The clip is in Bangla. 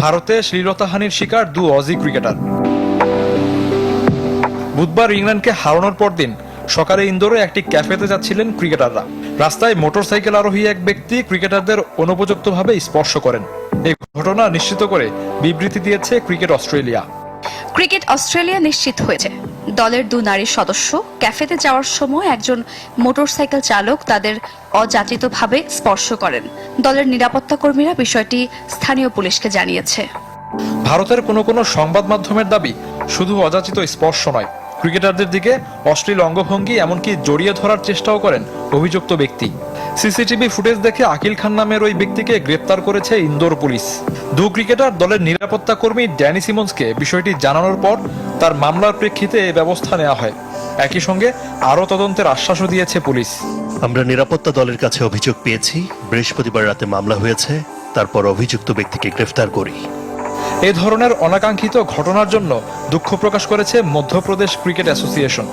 ভারতে শ্লীলতাহানির শিকার 2 অজি ক্রিকেটার। বুধবার ইংল্যান্ডকে হারানোর পরদিন সকালে ইন্দোরে একটি ক্যাফেতে যাচ্ছিলেন ক্রিকেটাররা। রাস্তায় মোটরসাইকেল আরোহী এক ব্যক্তি ক্রিকেটারদের অনুপযুক্তভাবে স্পর্শ করেন। এই ঘটনা নিশ্চিত করে বিবৃতি দিয়েছে ক্রিকেট অস্ট্রেলিয়া। ক্রিকেট অস্ট্রেলিয়া নিশ্চিত হয়েছে দলের 2 নারী সদস্য ক্যাফেতে যাওয়ার সময় একজন মোটরসাইকেল চালক তাদের অযাচিতভাবে স্পর্শ করেন। দলের নিরাপত্তা কর্মীরা বিষয়টি স্থানীয় পুলিশকে জানিয়েছে। ভারতের কোনো সংবাদ মাধ্যমের দাবি, শুধু অযাচিত স্পর্শ নয়, ক্রিকেটারদের দিকে অশ্লীল অঙ্গভঙ্গি এমনকি জড়িয়ে ধরার চেষ্টাও করেন অভিযুক্ত ব্যক্তি। সিসিটিভি ফুটেজ দেখে আকিল খান নামের ওই ব্যক্তিকে গ্রেপ্তার করেছে ইন্দোর পুলিশ। 2 ক্রিকেটার দলের নিরাপত্তা কর্মী ড্যানি সিমন্সকে বিষয়টি জানানোর পর তার মামলার প্রেক্ষিতে এই ব্যবস্থা নেওয়া হয়। একই সঙ্গে আরও তদন্তের আশ্বাসও দিয়েছে পুলিশ। আমরা নিরাপত্তা দলের কাছে অভিযোগ পেয়েছি, বৃহস্পতিবার রাতে মামলা হয়েছে, তারপর অভিযুক্ত ব্যক্তিকে গ্রেফতার করি। এই ধরনের অনাকাঙ্ক্ষিত ঘটনার জন্য দুঃখ প্রকাশ করেছে মধ্যপ্রদেশ ক্রিকেট অ্যাসোসিয়েশন।